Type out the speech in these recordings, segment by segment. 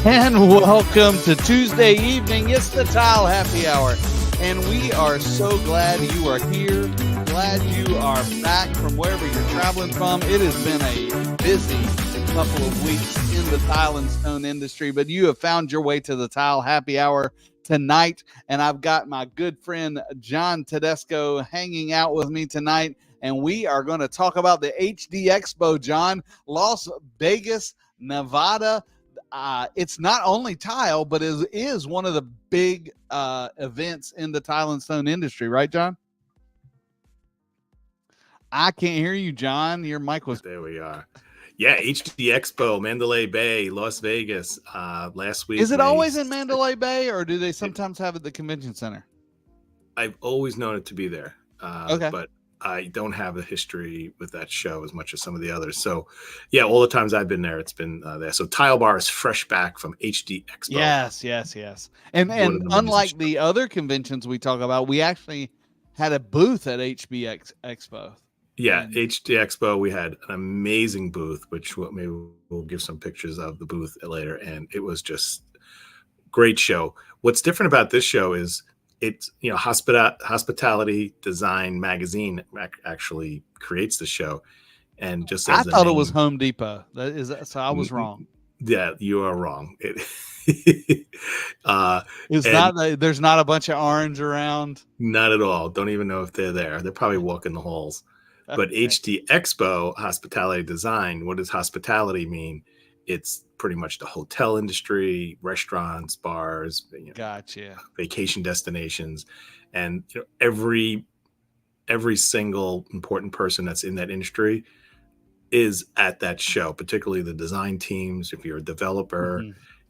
And welcome to Tuesday evening. It's the Tile Happy Hour. And we are so glad you are here. Glad you are back from wherever you're traveling from. It has been a busy couple of weeks in the tile and stone industry, but you have found your way to the Tile Happy Hour tonight. And I've got my good friend John Tedesco hanging out with me tonight. And we are going to talk about the HD Expo, John, Las Vegas, Nevada. It's not only tile, but it is one of the big events in the tile and stone industry, right, John? I can't hear you, John. Your mic was... There we are. Yeah, HD Expo, Mandalay Bay, Las Vegas, last week. Is it always in Mandalay Bay, or do they sometimes have it at the convention center? I've always known it to be there. Okay. But I don't have a history with that show as much as some of the others. So, yeah, all the times I've been there, it's been there. So TileBar is fresh back from HD Expo. Yes. And unlike the other conventions we talk about, we actually had a booth at HB Expo. Yeah, HD Expo, we had an amazing booth, which maybe we'll give some pictures of the booth later. And it was just great show. What's different about this show is it's, Hospitality Design Magazine actually creates the show. And just as I thought it was Home Depot. So I was wrong. Yeah, you are wrong. It's not. There's not a bunch of orange around. Not at all. Don't even know if they're there. They're probably walking the halls. But HD Expo, Hospitality Design, what does hospitality mean? It's pretty much the hotel industry, restaurants, bars, gotcha, vacation destinations, and every single important person that's in that industry is at that show, particularly the design teams. If you're a developer,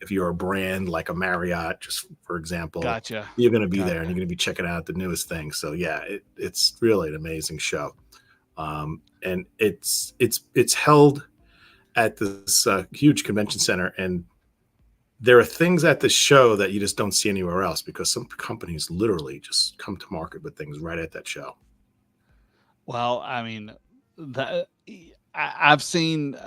if you're a brand like a Marriott, just for example, gotcha, you're going to be there and you're going to be checking out the newest thing. So yeah, it's really an amazing show. And it's held at this huge convention center, and there are things at the show that you just don't see anywhere else because some companies literally just come to market with things right at that show. Well, I mean, I've seen.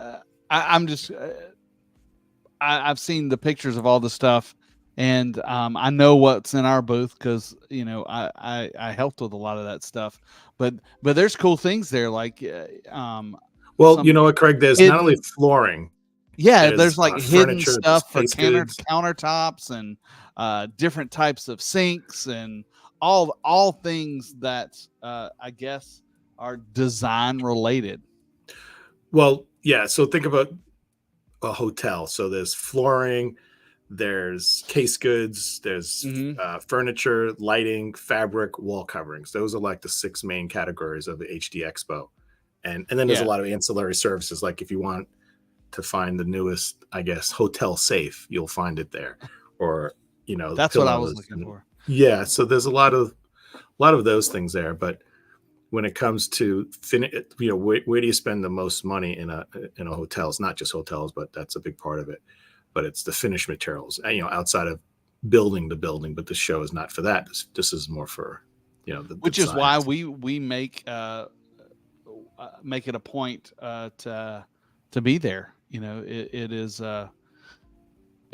I've seen the pictures of all the stuff, and I know what's in our booth because I helped with a lot of that stuff. But there's cool things there, like well, you know what, Craig? There's not only flooring. Yeah, there's like hidden furniture, stuff for countertops and different types of sinks and all things that I guess are design related. Well, yeah. So think about a hotel. So there's flooring, there's case goods, there's furniture, lighting, fabric, wall coverings. Those are like the 6 main categories of the HD Expo. And then there's a lot of ancillary services. Like if you want to find the newest, I guess, hotel safe, you'll find it there. Or, that's what I was looking for. Yeah. So there's a lot of those things there. But when it comes to where do you spend the most money in a hotel? It's not just hotels, but that's a big part of it. But it's the finished materials, outside of building the building. But this show is not for that. This is more for, which is why we make it a point to be there.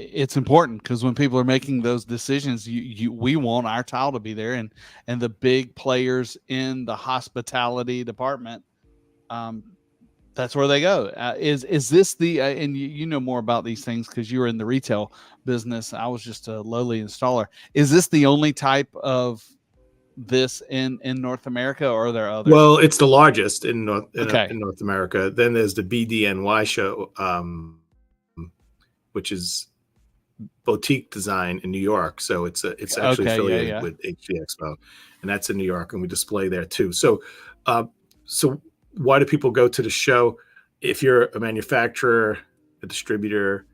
It's important because when people are making those decisions, we want our tile to be there, and the big players in the hospitality department. That's where they go. Is this the and you know more about these things because you were in the retail business. I was just a lowly installer. Is this the only type of this in North America, or are there others? Well, it's the largest in North America. Then there's the BDNY show, which is boutique design in New York. So it's actually affiliated with HD Expo, and that's in New York, and we display there too. So why do people go to the show? If you're a manufacturer, a distributor,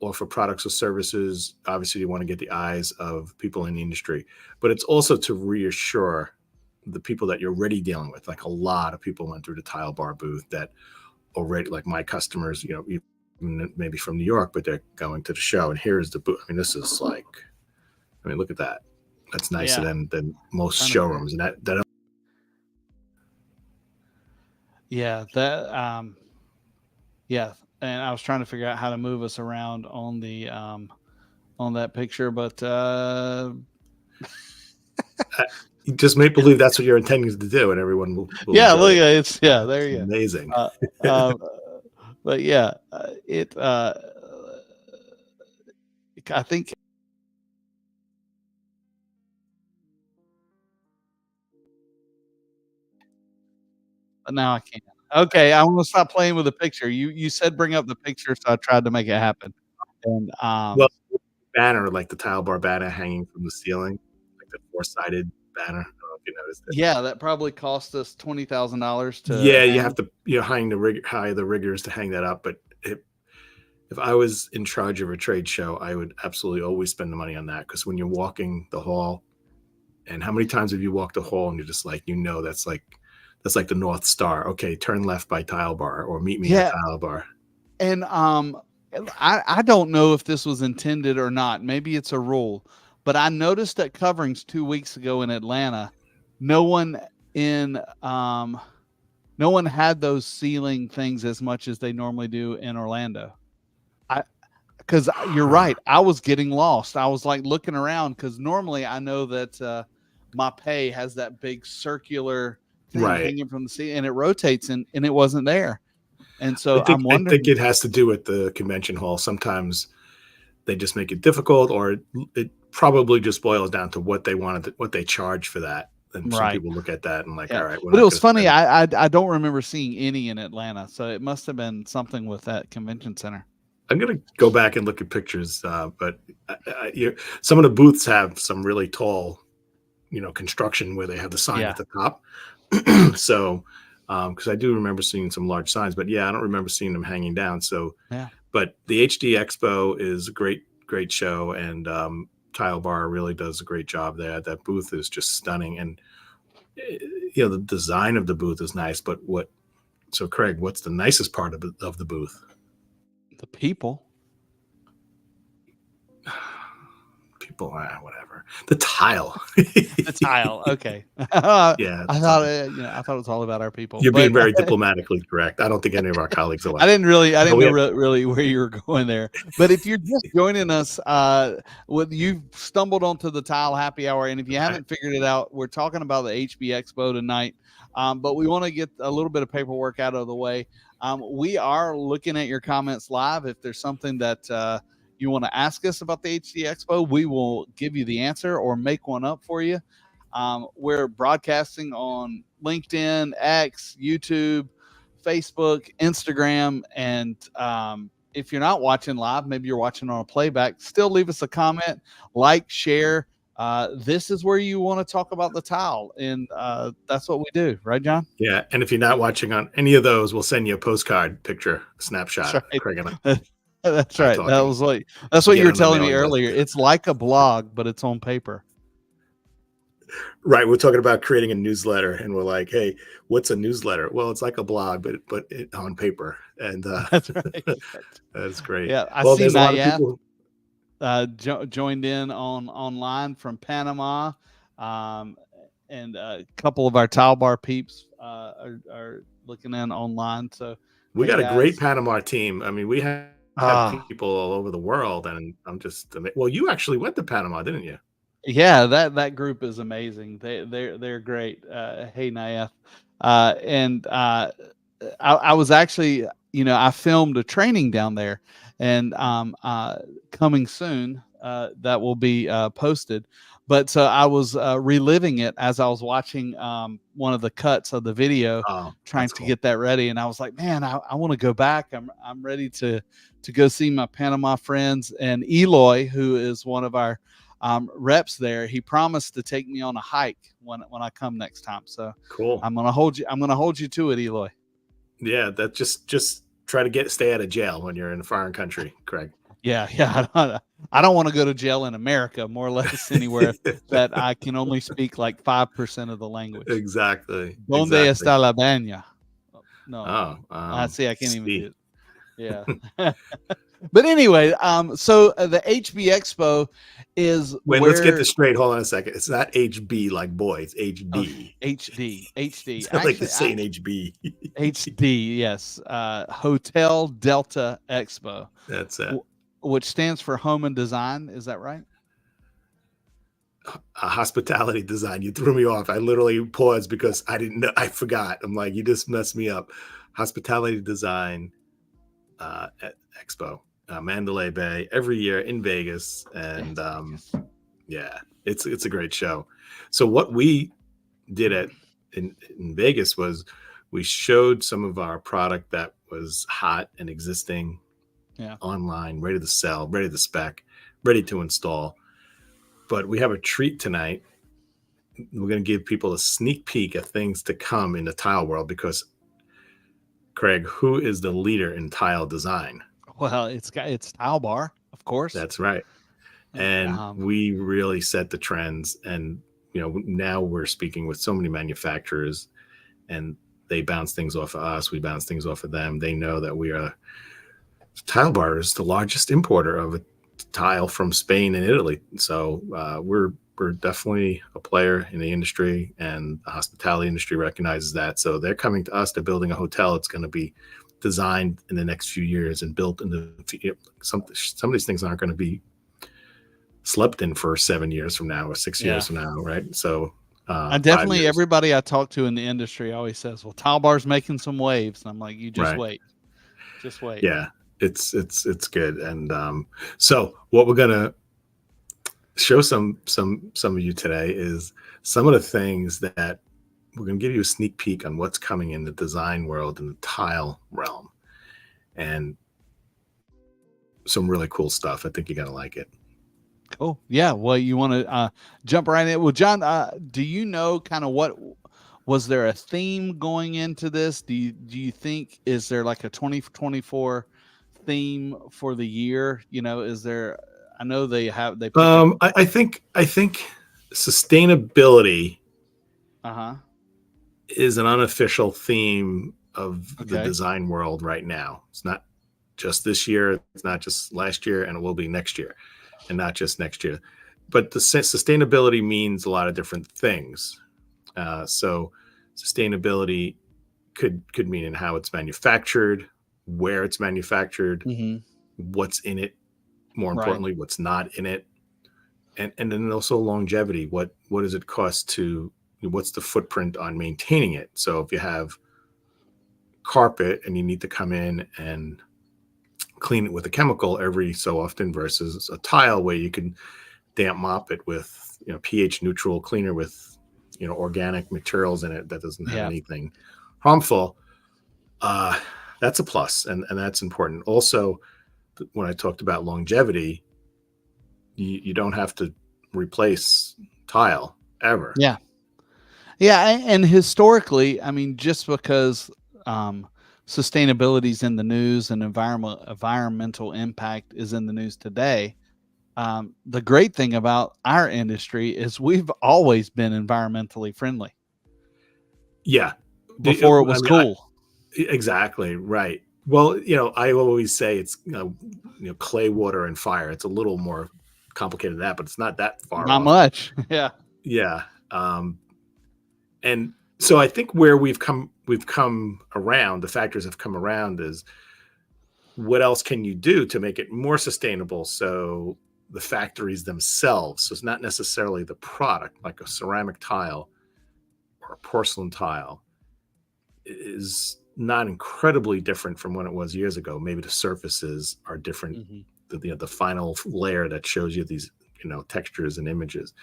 or for products or services, obviously you want to get the eyes of people in the industry, but it's also to reassure the people that you're already dealing with. Like a lot of people went through the TileBar booth that already, like my customers, maybe from New York, but they're going to the show, and here's the booth. I mean, this is like, look at that. That's nicer than most showrooms, and that. Yeah, and I was trying to figure out how to move us around on the on that picture, but you just make believe that's what you're intending to do, and everyone will yeah, look, it's there you go. Amazing. But yeah, I think now I can't. Okay, I want to stop playing with the picture. You said bring up the picture, so I tried to make it happen. And well, banner like the TileBar banner hanging from the ceiling, like the 4-sided banner. I don't know if you noticed it. Yeah, that probably cost us $20,000 to. Yeah, you have to hire the riggers to hang that up. But if I was in charge of a trade show, I would absolutely always spend the money on that, because when you're walking the hall, and how many times have you walked the hall and you're just like, that's like the North Star. Okay, turn left by TileBar, or meet me at TileBar. And I don't know if this was intended or not. Maybe it's a rule, but I noticed at coverings 2 weeks ago in Atlanta, no one had those ceiling things as much as they normally do in Orlando. Because you're right, I was getting lost. I was like looking around, because normally I know that my pay has that big circular thing hanging from the ceiling, and it rotates, and it wasn't there. And so I think it has to do with the convention hall. Sometimes they just make it difficult, or it probably just boils down to what they charge for that. And some people look at that and like, all right. But it was funny. I don't remember seeing any in Atlanta, so it must have been something with that convention center. I'm going to go back and look at pictures, but some of the booths have some really tall, construction where they have the sign at the top. So, because I do remember seeing some large signs, but I don't remember seeing them hanging down. So, but the HD Expo is a great show, and TileBar really does a great job there. That booth is just stunning, and the design of the booth is nice. But so Craig, what's the nicest part of the booth? The people. Whatever. The tile. The tile. Okay. I thought it was all about our people. You're being very diplomatically correct. I don't think any of our colleagues are. I didn't know really where you were going there. But if you're just joining us, you've stumbled onto the Tile Happy Hour, and if you haven't figured it out, we're talking about the HB Expo tonight. But we want to get a little bit of paperwork out of the way. We are looking at your comments live. If there's something that you want to ask us about the HD Expo, we will give you the answer or make one up for you. We're broadcasting on LinkedIn, X, YouTube, Facebook, Instagram, and if you're not watching live, maybe you're watching on a playback, still leave us a comment, like, share. This is where you want to talk about the tile, and that's what we do, right, John? Yeah, and if you're not watching on any of those, we'll send you a postcard picture, snapshot. That's right. Craig and that's right. That's what you were telling me earlier. It's like a blog, but it's on paper. Right. We're talking about creating a newsletter, and we're like, hey, what's a newsletter? Well, it's like a blog, but on paper. And that's right. That's great. Yeah, I see Nayef joined in online from Panama, and a couple of our TileBar peeps are looking in online. So we got a great Panama team. I mean, we have people all over the world, and I'm just well, you actually went to Panama, didn't you? Yeah, that group is amazing. They're great. Hey, Nayef, and I was actually, I filmed a training down there, and coming soon, that will be posted. But so I was reliving it as I was watching one of the cuts of the video, trying to get that ready. And I was like, man, I want to go back. I'm ready to go see my Panama friends. And Eloy, who is one of our reps there, he promised to take me on a hike when I come next time. So cool. I'm gonna hold you to it, Eloy. Yeah, that just try to stay out of jail when you're in a foreign country, Craig. Yeah. I don't want to go to jail in America, more or less anywhere that I can only speak like 5% of the language. Exactly. Donde está la baña? No. I see. I can't even do it. Yeah. But anyway, so the HB Expo is Wait, where... let's get this straight. Hold on a second. It's not HB like boy. It's HD. HD. It's not like the saying HB. HD, yes. Hotel Delta Expo. That's it. Which stands for Home and Design. Is that right? Hospitality design. You threw me off. I literally paused because I didn't know. I forgot. I'm like, you just messed me up. Hospitality design at Expo, Mandalay Bay, every year in Vegas, and yeah, it's a great show. So what we did in Vegas was we showed some of our product that was hot and existing, online, ready to sell, ready to spec, ready to install. But we have a treat tonight. We're going to give people a sneak peek at things to come in the tile world because, Craig, who is the leader in tile design? Well, it's TileBar, of course. That's right. And we really set the trends. And, now we're speaking with so many manufacturers and they bounce things off of us. We bounce things off of them. They know that TileBar is the largest importer of tile from Spain and Italy. So we're definitely a player in the industry, and the hospitality industry recognizes that. So they're coming to us. They're building a hotel. It's going to be designed in the next few years and built some of these things aren't going to be slept in for 7 years from now or 6 years from now, right? So definitely everybody I talk to in the industry always says, well, TileBar's making some waves. And I'm like, you just wait. Just wait. Yeah. It's good. And so what we're gonna show some of you today is some of the things that we're gonna give you a sneak peek on what's coming in the design world and the tile realm, and some really cool stuff. I think you're gonna like it. Cool. Yeah. Well, you want to jump right in? Well, John, do you know kind of what was there a theme going into this? Do you think, is there like a 2024 theme for the year? Is there? I know they have. I think sustainability is an unofficial theme of the design world right now. It's not just this year. It's not just last year, and it will be next year, and not just next year. But the sustainability means a lot of different things. So sustainability could mean in how it's manufactured, where it's manufactured, what's in it, more importantly, what's not in it, and then also longevity. What does it cost what's the footprint on maintaining it? So if you have carpet and you need to come in and clean it with a chemical every so often versus a tile where you can damp mop it with pH neutral cleaner with organic materials in it that doesn't have anything harmful, that's a plus, and that's important. Also, when I talked about longevity, you don't have to replace tile ever. Yeah. And historically, I mean, just because sustainability is in the news and environmental impact is in the news today, the great thing about our industry is we've always been environmentally friendly. Yeah. Before it was cool. Exactly. Right. Well, I always say it's, clay, water, and fire. It's a little more complicated than that, but it's not that far Not off. much. Yeah. Yeah. And so I think where we've come around, the factors have come around is what else can you do to make it more sustainable? So the factories themselves, so it's not necessarily the product, like a ceramic tile or a porcelain tile is not incredibly different from when it was years ago. Maybe the surfaces are different. The final layer that shows you these, textures and images.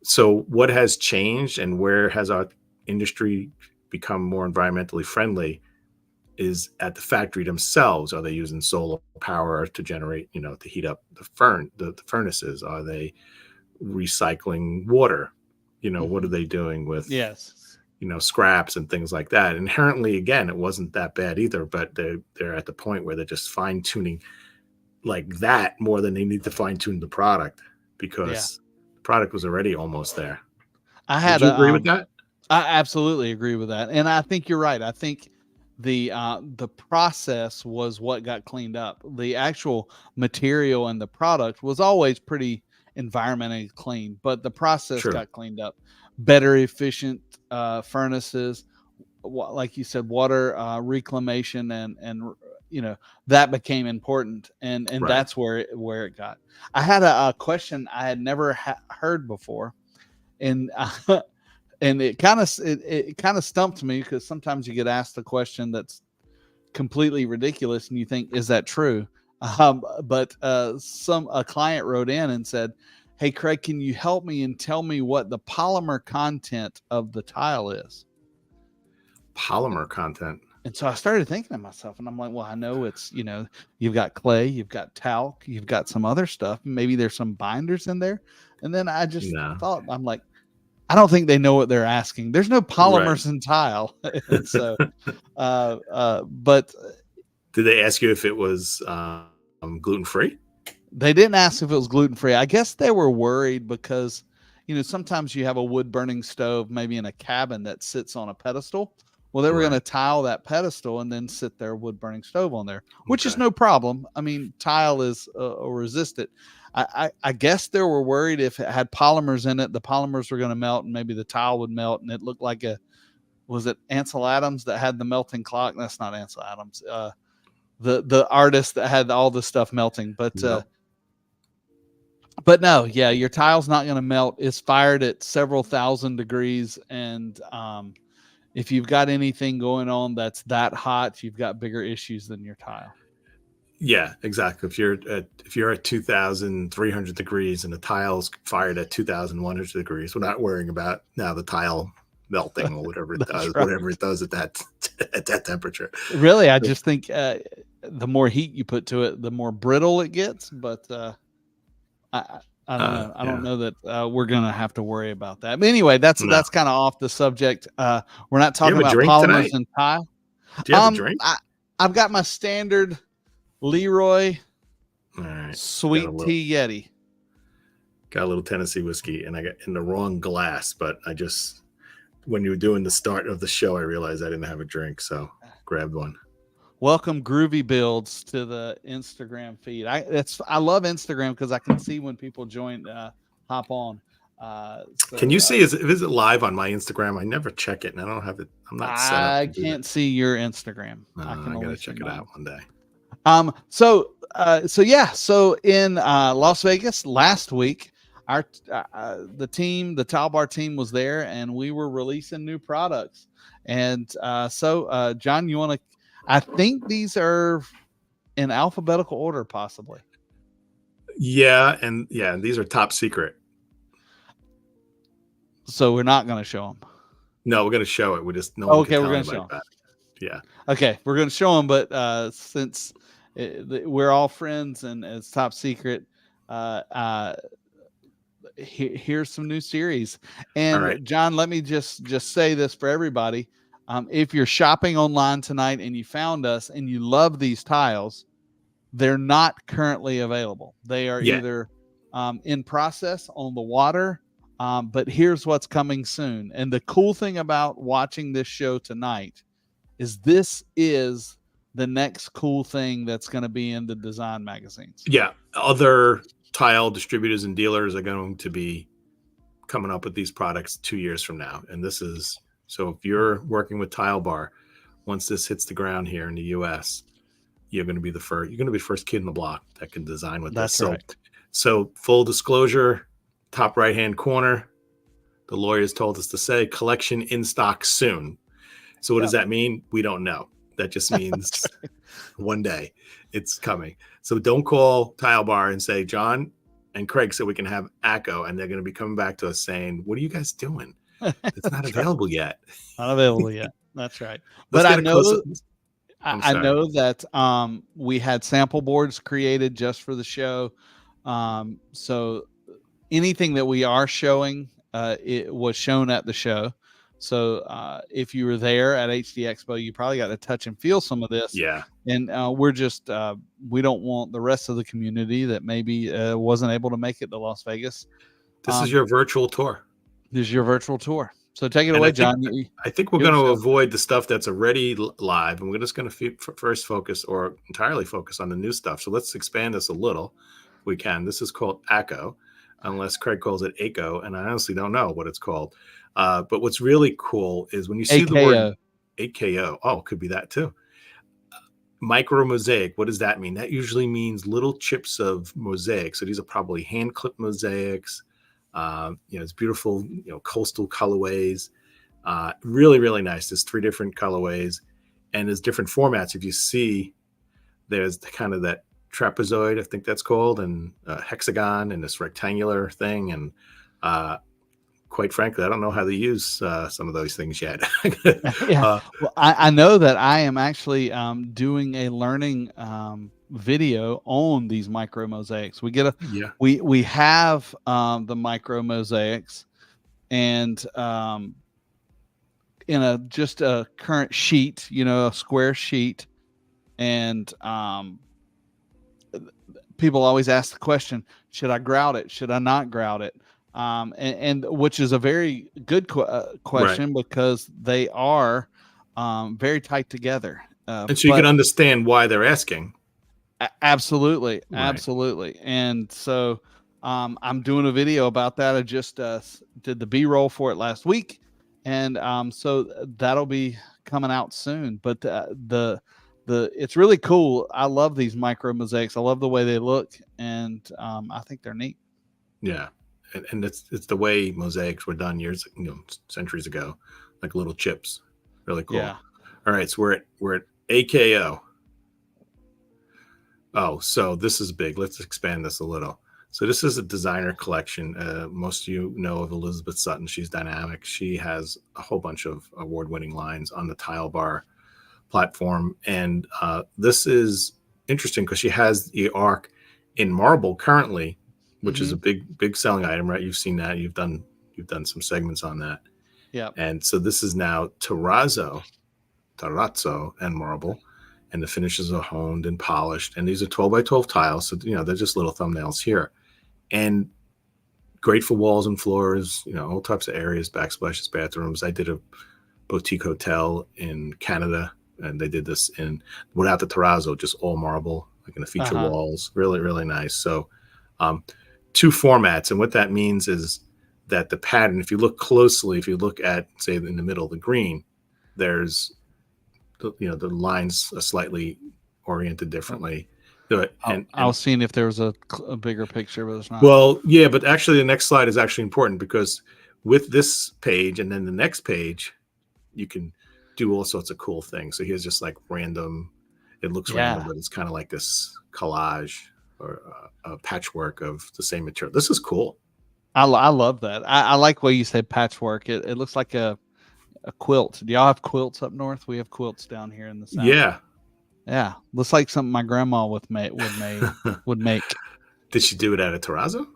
So what has changed and where has our industry become more environmentally friendly is at the factory themselves. Are they using solar power to generate, to heat up the furnaces? Are they recycling water? What are they doing with scraps and things like that? Inherently, again, it wasn't that bad either, but they're at the point where they're just fine tuning like that more than they need to fine tune the product because the product was already almost there. Would you agree with that? I absolutely agree with that. And I think you're right. I think the process was what got cleaned up. The actual material and the product was always pretty environmentally clean, but the process got cleaned up. Better efficient furnaces, like you said, water reclamation, and that became important, and that's where it got. I had a question I had never heard before, and and it kind of stumped me, because sometimes you get asked a question that's completely ridiculous and you think, is that true? But a client wrote in and said, hey Craig, can you help me and tell me what the polymer content of the tile is? Polymer content. And so I started thinking to myself, and I'm like, well, I know it's, you've got clay, you've got talc, you've got some other stuff, maybe there's some binders in there. And then I just thought, I'm like, I don't think they know what they're asking. There's no polymers in tile. And so, but did they ask you if it was gluten-free? They didn't ask if it was gluten-free. I guess they were worried because, sometimes you have a wood burning stove, maybe in a cabin that sits on a pedestal. Well, they were going to tile that pedestal and then sit their wood burning stove on there, which is no problem. I mean, tile is resistant. I guess they were worried if it had polymers in it, the polymers were going to melt and maybe the tile would melt. And it looked like was it Ansel Adams that had the melting clock? That's not Ansel Adams. The artist that had all the stuff melting, but no, your tile's not going to melt. It's fired at several thousand degrees. And, if you've got anything going on that's that hot, you've got bigger issues than your tile. Yeah, exactly. If you're at 2,300 degrees and the tile's fired at 2,100 degrees, we're not worrying about now the tile melting or whatever it does, whatever it does at that temperature. Really, I just think the more heat you put to it, the more brittle it gets. But I don't know. I don't know that we're gonna have to worry about that. But anyway, that's kind of off the subject. We're not talking about polymers and tile. Do you have a drink? I've got my standard Leroy sweet tea Yeti. Got a little Tennessee whiskey, and I got in the wrong glass. But when you were doing the start of the show, I realized I didn't have a drink, so grabbed one. Welcome Groovy Builds to the Instagram feed. I love Instagram because I can see when people join, hop on. Can you see? Is it live on my Instagram? I never check it, and I don't have it. I'm not set up. I can't see your Instagram. I gotta check it out one day. So in Las Vegas last week, the TileBar team was there, and we were releasing new products. And John, you want to? I think these are in alphabetical order, possibly. Yeah, and these are top secret. So we're not going to show them. No, we're going to show it. We just we're going to show them. Yeah. Okay, we're going to show them, but since we're all friends and it's top secret, here's some new series. And John, let me just say this for everybody. If you're shopping online tonight and you found us and you love these tiles, they're not currently available. They are either in process on the water, but here's what's coming soon. And the cool thing about watching this show tonight is this is the next cool thing that's going to be in the design magazines. Yeah. Other tile distributors and dealers are going to be coming up with these products 2 years from now. And this is... So if you're working with TileBar, once this hits the ground here in the U.S., you're going to be the first. You're going to be the first kid in the block that can design with this. So full disclosure, top right-hand corner, the lawyers told us to say collection in stock soon. So what does that mean? We don't know. That just means one day it's coming. So don't call TileBar and say John and Craig said we can have ACO, and they're going to be coming back to us saying, "What are you guys doing? It's not available yet." Not available yet. That's right. But I know that we had sample boards created just for the show. So anything that we are showing, it was shown at the show. So if you were there at HD Expo, you probably got to touch and feel some of this. Yeah. And we're just, we don't want the rest of the community that maybe wasn't able to make it to Las Vegas. This is your virtual tour. This is your virtual tour. So take it away, John. I think we're going to avoid the stuff that's already live, and we're just going to first focus or entirely focus on the new stuff. So let's expand this a little if we can. This is called ACO, unless Craig calls it ACO, and I honestly don't know what it's called. But what's really cool is when you see the word AKO, oh, it could be that too. Micro mosaic, what does that mean? That usually means little chips of mosaic. So these are probably hand clipped mosaics. It's beautiful, coastal colorways. Really, really nice. There's 3 different colorways, and there's different formats. If you see, there's kind of that trapezoid, I think that's called, and hexagon, and this rectangular thing. And quite frankly, I don't know how to use some of those things yet. Yeah. Well, I know that I am actually doing a learning video on these micro mosaics. We get we have the micro mosaics, and in just a current sheet, a square sheet, and people always ask the question, should I grout it? Should I not grout it? And which is a very good question, right, because they are very tight together. And so you can understand why they're asking. Absolutely. Right. Absolutely. And so I'm doing a video about that. I just did the B-roll for it last week. And so that'll be coming out soon. But it's really cool. I love these micro mosaics. I love the way they look. And I think they're neat. Yeah. And it's the way mosaics were done centuries ago, like little chips. Really cool. Yeah. All right. So we're at AKO. Oh, so this is big. Let's expand this a little. So this is a designer collection. Most of you know of Elizabeth Sutton. She's dynamic. She has a whole bunch of award-winning lines on the TileBar platform. And this is interesting because she has the arc in marble currently, which is a big selling item, right? You've seen that. You've done some segments on that. Yeah. And so this is now terrazzo and marble. And the finishes are honed and polished. And these are 12 by 12 tiles. So, they're just little thumbnails here. And great for walls and floors, all types of areas, backsplashes, bathrooms. I did a boutique hotel in Canada, and they did this without the terrazzo, just all marble, like in the feature walls. Really, really nice. So 2 formats. And what that means is that the pattern, if you look closely, if you look at, say, in the middle, the green, there's the lines are slightly oriented differently. I was seeing if there was a bigger picture, but it's not. Well, yeah, but actually the next slide is actually important because with this page and then the next page, you can do all sorts of cool things. So here's just like random, it looks random, but it's kind of like this collage or a patchwork of the same material. This is cool. I love that. I like the way you say patchwork. It looks like a quilt. Do y'all have quilts up north? We have quilts down here in the south. Yeah. Looks like something my grandma would make. Did she do it out of terrazzo?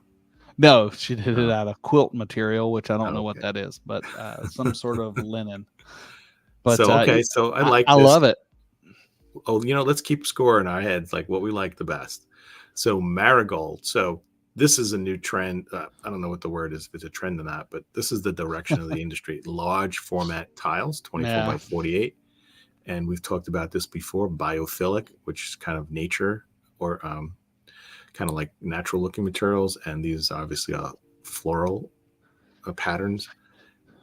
No, she did it out of quilt material, which I don't know what that is, but some sort of linen. But so I like. I love it. Oh, let's keep score in our heads, like what we like the best. So marigold. So this is a new trend. I don't know what the word is, if it's a trend or not, but this is the direction of the industry. Large format tiles, 24 by 48. And we've talked about this before, biophilic, which is kind of nature or kind of like natural looking materials. And these obviously are floral patterns,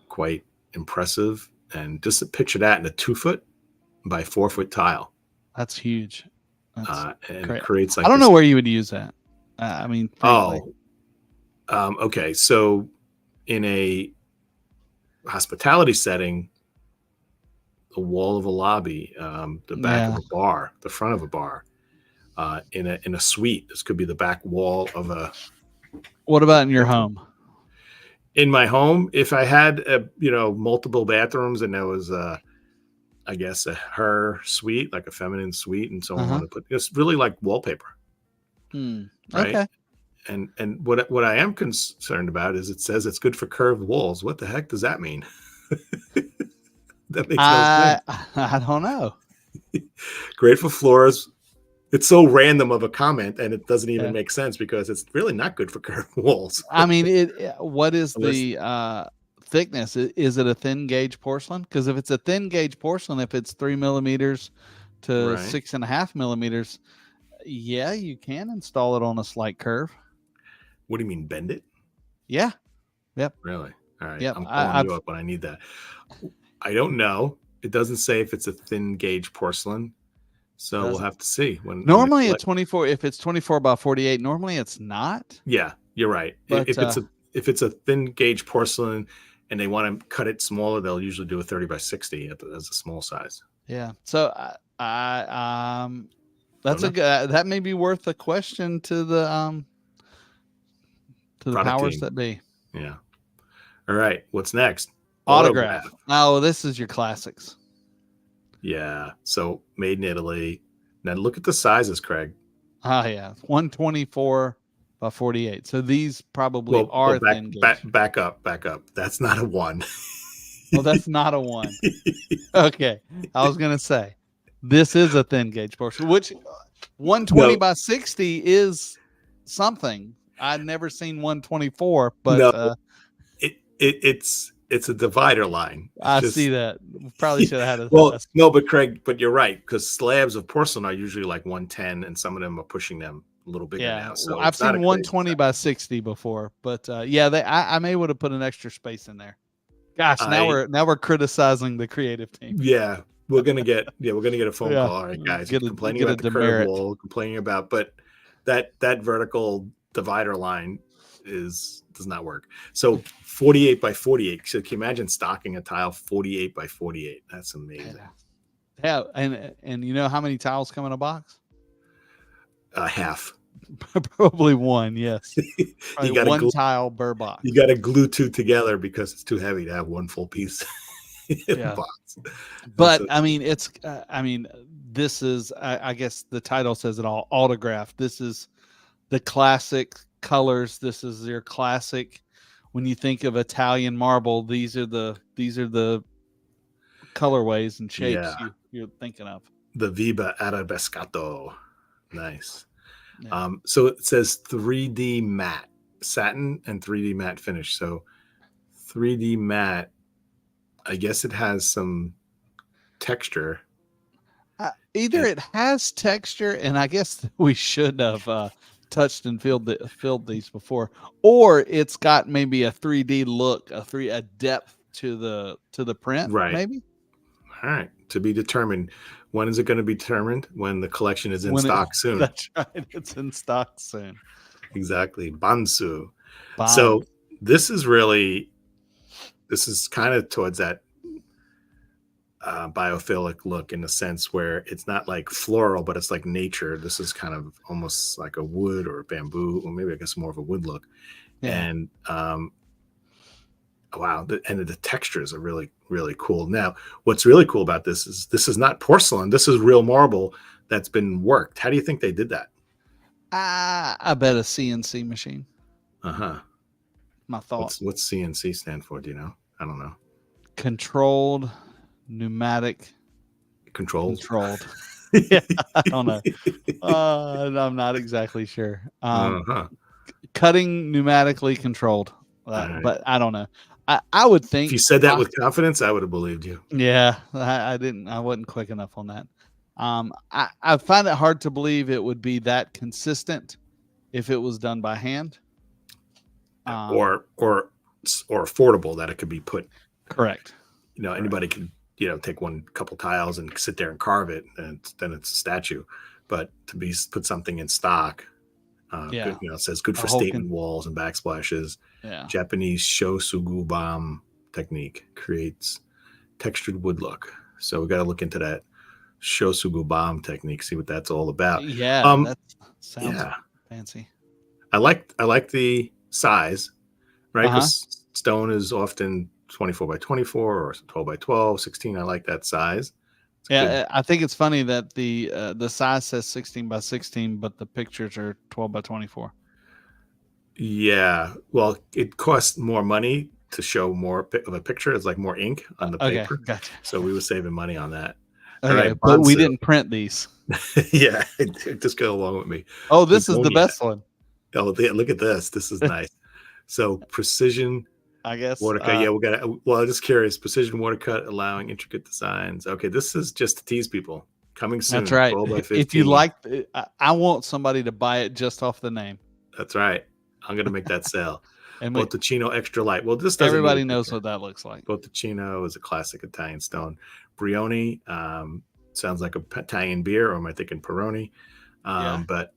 quite impressive. And just picture that in a 2-foot by 4-foot tile. That's huge. And it creates like I don't know where you would use that. I mean, okay. So in a hospitality setting, the wall of a lobby, the back of a bar, the front of a bar, in a suite, this could be the back wall of a. What about in your home? In my home, if I had multiple bathrooms and there was I guess a suite, like a feminine suite, and someone wanted to put it's really like wallpaper. Right. Okay. And what I am concerned about is it says it's good for curved walls. What the heck does that mean? That makes no sense. I don't know. Great for floors. It's so random of a comment, and it doesn't even make sense because it's really not good for curved walls. I mean, what is the thickness. Is it a thin gauge porcelain? Because if it's a thin gauge porcelain, if it's 3 millimeters to 6.5 millimeters, yeah, you can install it on a slight curve. What do you mean, bend it? Yeah. Yep. Really? All right. Yep. I'm calling you up when I need that. I don't know. It doesn't say if it's a thin gauge porcelain. So we'll have to see. Normally at 24, if it's 24 by 48, normally it's not. Yeah, you're right. But, if it's a thin gauge porcelain and they want to cut it smaller, they'll usually do a 30 by 60 as a small size. Yeah. So that's that may be worth a question to the powers team that be. Yeah. All right. What's next? Autograph. Oh, this is your classics. Yeah. So made in Italy. Now look at the sizes, Craig. Yeah. 124 by 48. So these probably are thin gauge. Back up. That's not a 1. Well, that's not a 1. Okay. I was going to say, this is a thin gauge porcelain, which 120 by 60 is something. I'd never seen 124, but it's a divider line. I see that. Probably should have had no, but Craig, but you're right, because slabs of porcelain are usually like 110, and some of them are pushing them a little bigger now. So I've seen 120 by 60 before, but I may would have put an extra space in there. Gosh, now we're criticizing the creative team. Yeah, we're gonna get a phone call. All right, guys, complaining about the curve wall, complaining about, but that vertical divider line does not work. So 48 by 48. So can you imagine stocking a tile 48 by 48? That's amazing. Yeah, and you know how many tiles come in a box? Half. Probably one. Yes. You got one tile per box. You got to glue 2 together because it's too heavy to have one full piece in a box. But this is, I guess the title says it all. Autograph. This is the classic colors. This is your classic. When you think of Italian marble, these are the colorways and shapes you're thinking of. The Viba Arabescato. Nice. Yeah. So it says 3D matte satin and 3D matte finish. So 3D matte, I guess it has some texture. Either it has texture, and I guess we should have touched and filled these before, or it's got maybe a 3D look, a depth to the print, right? Maybe. All right, to be determined. When is it going to be determined? When the collection is in stock soon. That's right. It's in stock soon. Exactly. Bansu. So this is kind of towards that biophilic look, in a sense where it's not like floral, but it's like nature. This is kind of almost like a wood or a bamboo, or maybe I guess more of a wood look. Yeah. And wow, the textures are really, really cool. Now, what's really cool about this is not porcelain. This is real marble that's been worked. How do you think they did that? I bet a CNC machine. Uh-huh. My thoughts. What's CNC stand for? Do you know? I don't know. Controlled pneumatic. Controlled. Yeah, I don't know. I'm not exactly sure. Cutting pneumatically controlled, right. But I don't know. I would think if you said that with confidence, I would have believed you. Yeah, I didn't. I wasn't quick enough on that. I find it hard to believe it would be that consistent if it was done by hand, or affordable, that it could be put. Correct. Anybody could take couple tiles and sit there and carve it, and then it's a statue. But to put something in stock. Good, it says good for statement walls and backsplashes. Yeah. Japanese Shosugubam technique creates textured wood look. So we got to look into that Shosugubam technique, see what that's all about. Yeah, that sounds fancy. I like the size, right? Because stone is often 24 by 24 or 12 by 12, 16. I like that size. Good. I think it's funny that the size says 16 by 16, but the pictures are 12 by 24. Yeah, well, it costs more money to show more of a picture. It's like more ink on the paper. Gotcha. So we were saving money on that. Okay, all right, but we didn't print these. Yeah, just go along with me. Oh, this is the best one. Oh, look at this. This is nice. So precision I guess. Water cut. Yeah, we got. Well, I'm just curious. Precision water cut, allowing intricate designs. Okay, this is just to tease people. Coming soon. That's right. 12 by 15. If you like, I want somebody to buy it just off the name. That's right. I'm gonna make that sell. And Botticino Extra Light. Well, this doesn't. Everybody knows what that looks like. Botticino is a classic Italian stone. Brioni sounds like a Italian beer, or am I thinking Peroni? But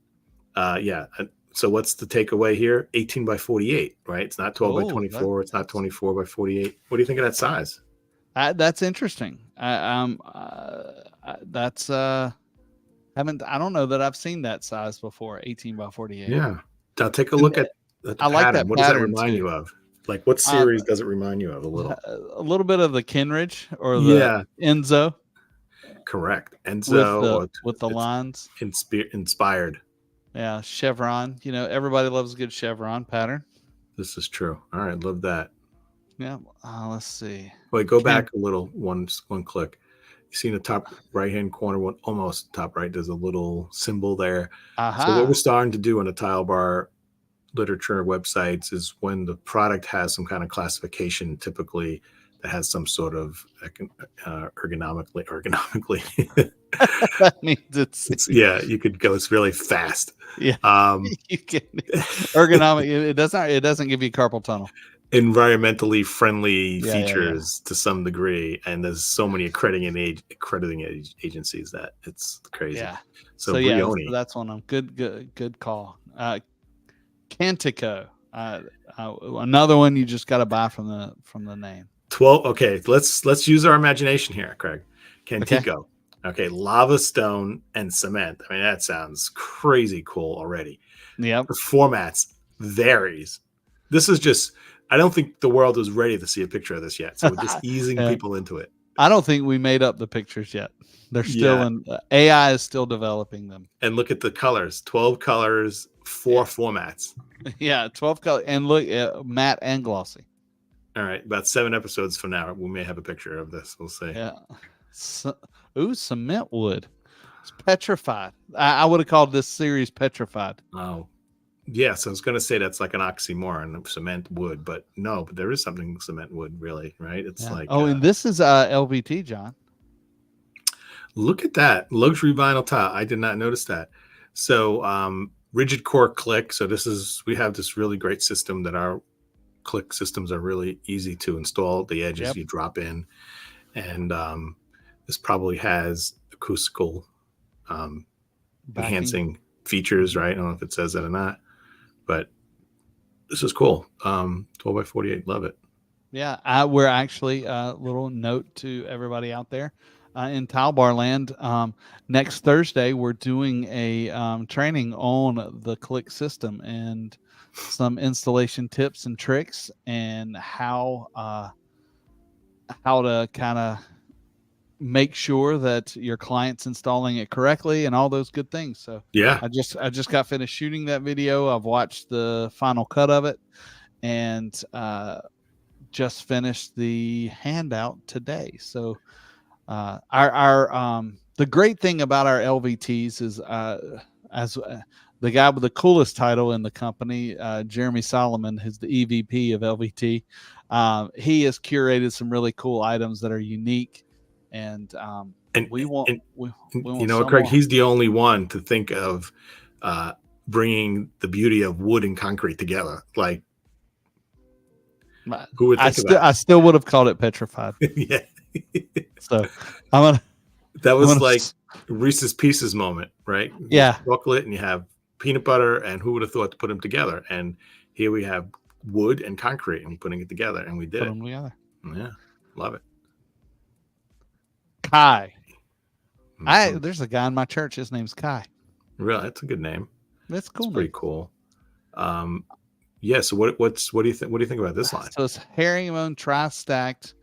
yeah. So what's the takeaway here? 18 by 48, right? It's not 12 by 24. It's not 24 by 48. What do you think of that size? That's interesting. I don't know that I've seen that size before. 18 by 48. Yeah. Now take a look at the pattern. Like that. What does that remind you of? Like what series does it remind you of? A little bit of the Kenridge or the Enzo. Correct. Enzo with the lines. Inspired. Yeah, chevron. You know, everybody loves a good chevron pattern. This is true. All right, love that. Yeah. Let's see. Wait, go back a little. One click. You see in the top right-hand corner, almost top right, there's a little symbol there. So what we're starting to do on the TileBar literature websites is when the product has some kind of classification, typically that has some sort of ergonomically. That means it's you could go. It's really fast. Yeah, you can ergonomic. It doesn't give you carpal tunnel. Environmentally friendly features to some degree, and there's so many accrediting agencies that it's crazy. Yeah. So Brioni. That's one of them. Good call. Cantico. Another one you just got to buy from the name. 12. Okay, let's use our imagination here, Craig. Cantico. Okay, lava stone and cement. I mean, that sounds crazy cool already. Yeah. The formats varies. This is just. I don't think the world is ready to see a picture of this yet. So we're just easing people into it. I don't think we made up the pictures yet. They're still in AI is still developing them. And look at the colors, 12 colors, 4 formats. Yeah. 12 colors. And look, matte and glossy. All right. About 7 episodes from now, we may have a picture of this. We'll see. Yeah. Cement wood. It's petrified. I would have called this series petrified. Oh, yes, I was going to say that's like an oxymoron of cement wood, but no, but there is something cement wood, really, right? It's like and this is LVT, John. Look at that luxury vinyl tile. I did not notice that. So rigid core click. So we have this really great system that our click systems are really easy to install. The edges you drop in, and this probably has acoustical enhancing features, right? I don't know if it says that or not. But this is cool. 12 by 48. Love it. Yeah. We're actually a little note to everybody out there in TileBar land. Next Thursday, we're doing a training on the click system and some installation tips and tricks and how to kind of make sure that your client's installing it correctly and all those good things. So I just got finished shooting that video. I've watched the final cut of it and just finished the handout today. So the great thing about our LVTs is as the guy with the coolest title in the company, Jeremy Solomon, who's the EVP of LVT. He has curated some really cool items that are unique. And we want, you know, Craig, he's the only one to think of bringing the beauty of wood and concrete together. Like, who would think of that? I still would have called it petrified. Yeah. So that was like Reese's Pieces moment, right? Yeah. Chocolate, and you have peanut butter, and who would have thought to put them together? And here we have wood and concrete, and putting it together, and we did them together. Yeah, love it. Kai. There's a guy in my church. His name's Kai. Really, that's a good name. That's cool. It's pretty cool. Yeah. So what do you think? What do you think about this line? So it's herringbone tri-stacked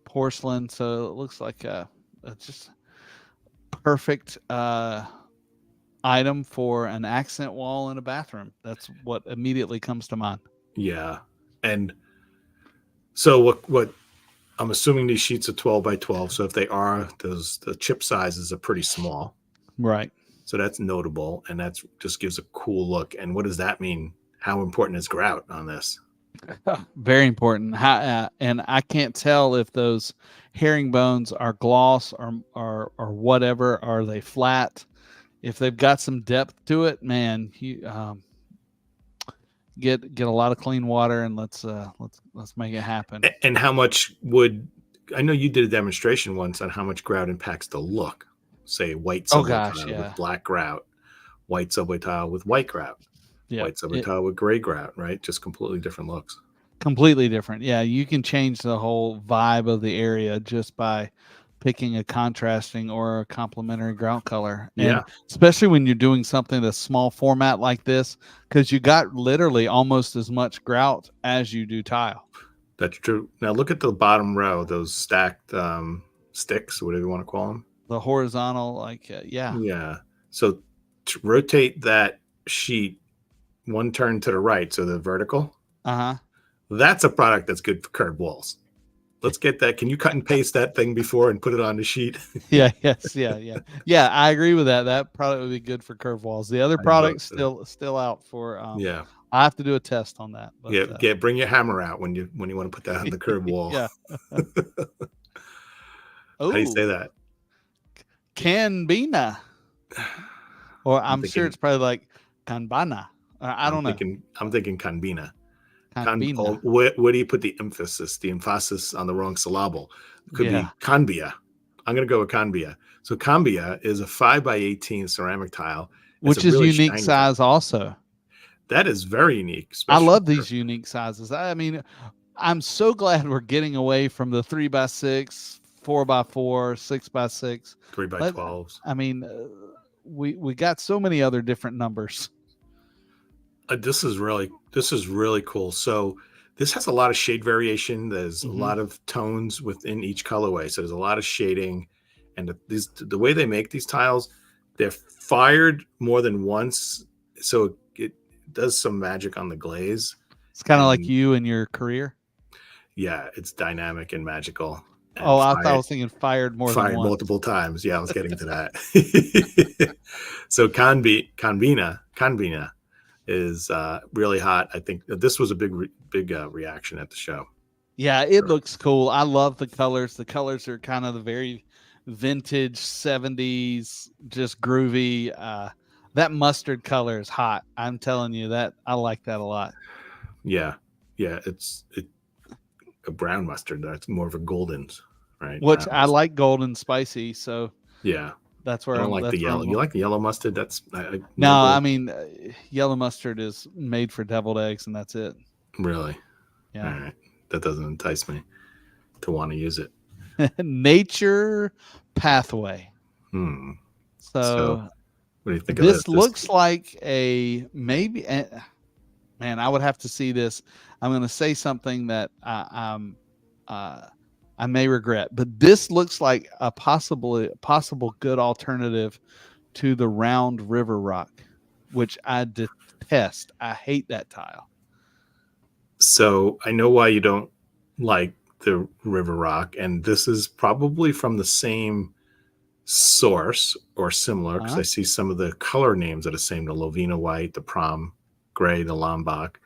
porcelain. So it looks like a just perfect item for an accent wall in a bathroom. That's what immediately comes to mind. Yeah. And so what I'm assuming these sheets are 12 by 12. So if they are, the chip sizes are pretty small. Right. So that's notable. And that's just gives a cool look. And what does that mean? How important is grout on this? Very important. And I can't tell if those herringbones are gloss or whatever. Are they flat? If they've got some depth to it, man, you get a lot of clean water, and let's make it happen. And how much would, I know you did a demonstration once on how much grout impacts the look. Say white subway tile with black grout, white subway tile with white grout, white subway tile with gray grout, right? Just completely different looks. Completely different. Yeah, you can change the whole vibe of the area just by picking a contrasting or a complementary grout color. And especially when you're doing something that's small format like this, because you got literally almost as much grout as you do tile. That's true. Now look at the bottom row, those stacked sticks, whatever you want to call them. The horizontal, like, Yeah. So to rotate that sheet one turn to the right, so the vertical. That's a product that's good for curved walls. Let's get that. Can you cut and paste that thing before and put it on the sheet? Yeah. I agree with that. That product would be good for curved walls. The other product's still out for. I have to do a test on that. But, bring your hammer out when you want to put that on the curved wall. How do you say that? Canbina. Or I'm sure it's probably like Kanbana. I don't know. I'm thinking Kanbina. Where do you put the emphasis? The emphasis on the wrong syllable. It could be Kanbia. I'm going to go with Kanbia. So Kanbia is a 5x18 ceramic tile, which is really unique size also. That is very unique. I love these unique sizes. I mean, I'm so glad we're getting away from the 3x6, 4x4, 6x6, 3x12s. I mean, we got so many other different numbers. This is really cool. So this has a lot of shade variation. There's a lot of tones within each colorway. So there's a lot of shading, and the way they make these tiles, they're fired more than once. So it does some magic on the glaze. It's kind of like you and your career. Yeah, it's dynamic and magical. And I thought I was thinking fired than once. Multiple times. Yeah, I was getting to that. So Kanbina is really hot. I think this was a big reaction at the show. Yeah, it looks cool. I love the colors. The colors are kind of the very vintage 70s, just groovy. That mustard color is hot. I'm telling you that. I like that a lot. Yeah, it's a brown mustard. That's more of a golden's, right? Which I like golden spicy. So yeah. That's where I don't like the yellow. You like the yellow mustard? I mean, yellow mustard is made for deviled eggs, and that's it. Really? Yeah. All right. That doesn't entice me to want to use it. Nature Pathway. So what do you think of this? This looks like a maybe. Man, I would have to see this. I'm going to say something that I may regret, but this looks like a possible good alternative to the round river rock, which I detest. I hate that tile. So I know why you don't like the river rock, and this is probably from the same source or similar, because I see some of the color names are the same: the Lovina white, the Prom gray, the Lombok.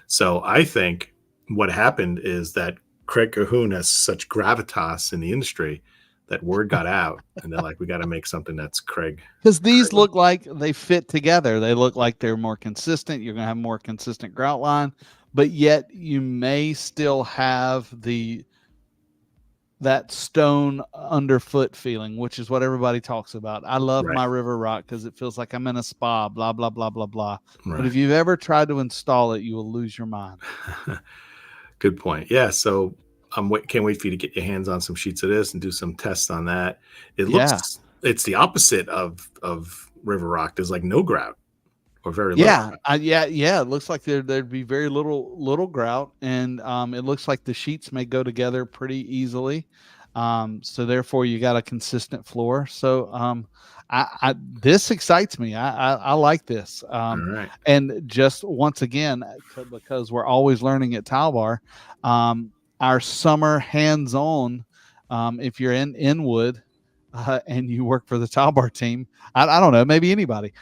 So I think what happened is that Craig Cahoon has such gravitas in the industry that word got out, and they're like, we got to make something that's Craig. Because these look like they fit together. They look like they're more consistent. You're going to have more consistent grout line, but yet you may still have that stone underfoot feeling, which is what everybody talks about. I love my river rock because it feels like I'm in a spa, blah, blah, blah, blah, blah. Right. But if you've ever tried to install it, you will lose your mind. Good point. Yeah. So can't wait for you to get your hands on some sheets of this and do some tests on that. It looks, it's the opposite of river rock. There's like no grout or very little. It looks like there'd be very little grout, and it looks like the sheets may go together pretty easily. So therefore you got a consistent floor. So this excites me. I like this. All right. And just once again, because we're always learning at TileBar, our summer hands-on, if you're in Inwood, and you work for the TileBar team, I don't know, maybe anybody,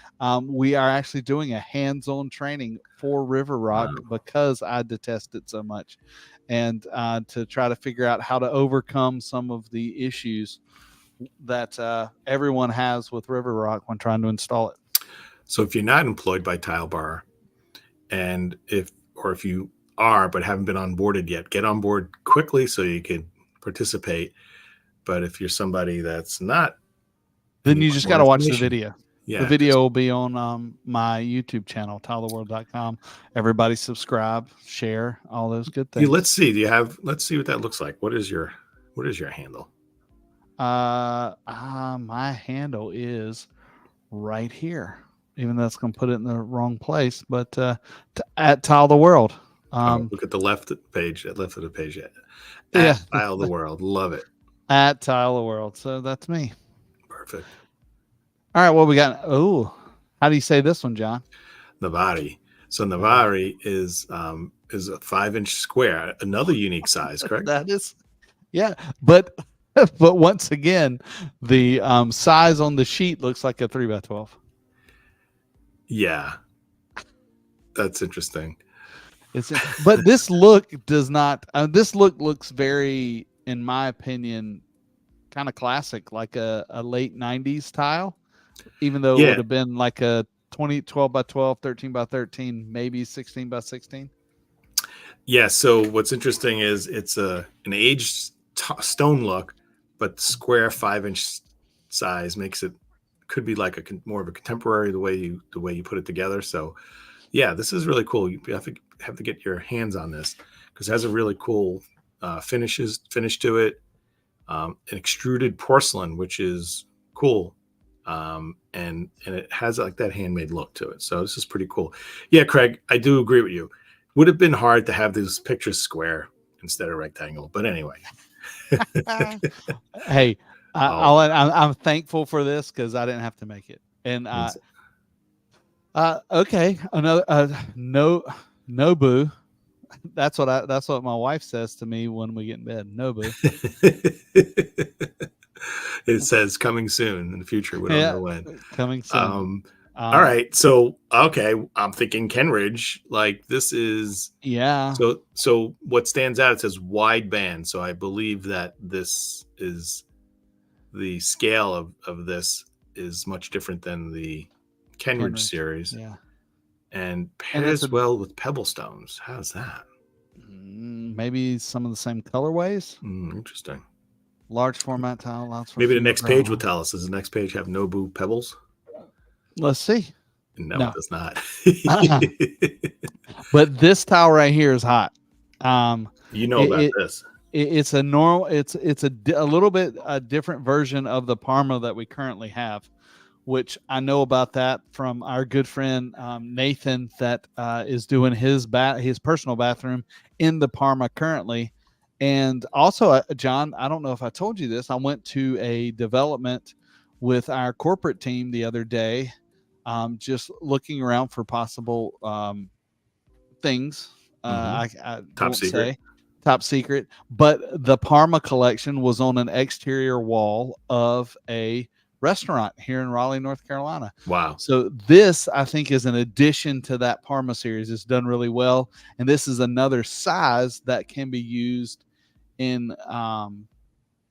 we are actually doing a hands-on training for River Rock because I detest it so much, and to try to figure out how to overcome some of the issues that everyone has with River Rock when trying to install it. So if you're not employed by TileBar, and if you are but haven't been onboarded yet, get on board quickly so you can participate. But if you're somebody that's not, then you just got to watch the video. Yeah, the video will be on my YouTube channel, tiletheworld.com. Everybody subscribe, share, all those good things. Let's see. Let's see what that looks like. What is your handle? My handle is right here, even though it's going to put it in the wrong place, but at Tile the World. Look at the left of the page. At Tile the World. Love it. At Tile the World. So that's me. Perfect. All right, what we got? Oh, how do you say this one, John? Navari. So Navari is a 5-inch square, another unique size, correct? That is, yeah. But once again, the size on the sheet looks like a 3x12. Yeah, that's interesting. But this look does not. This look looks very, in my opinion, kind of classic, like a late 90s tile. Even though it would have been like a 12x12, 13x13, maybe 16x16. Yeah. So what's interesting is it's an aged stone look, but square 5-inch size could be like more of a contemporary the way you put it together. So yeah, this is really cool. You have to get your hands on this because it has a really cool finish to it. An extruded porcelain, which is cool. And it has like that handmade look to it. So this is pretty cool. Yeah, Craig, I do agree with you. Would have been hard to have these pictures square instead of rectangle, but anyway. Hey, I'm thankful for this because I didn't have to make it. And okay, another Nobu. That's what my wife says to me when we get in bed. Nobu. It says coming soon in the future. We don't know when. Coming soon. All right. So, okay. I'm thinking Kenridge. Like this is. Yeah. So what stands out, it says wide band. So I believe that this is the scale of this is much different than the Kenridge series. Yeah. And pairs well with pebble stones. How's that? Maybe some of the same colorways. Interesting. Large format tile. Maybe the next page will tell us. Does the next page have Nobu pebbles? Let's see. No, it does not. But this tile right here is hot. About this. It's a normal. It's a little bit a different version of the Parma that we currently have, which I know about that from our good friend Nathan that is doing his personal bathroom in the Parma currently. And also, John, I don't know if I told you this. I went to a development with our corporate team the other day, just looking around for possible things. I top secret. Top secret. But the Parma collection was on an exterior wall of a restaurant here in Raleigh, North Carolina. Wow. So this, I think, is an addition to that Parma series. It's done really well. And this is another size that can be used in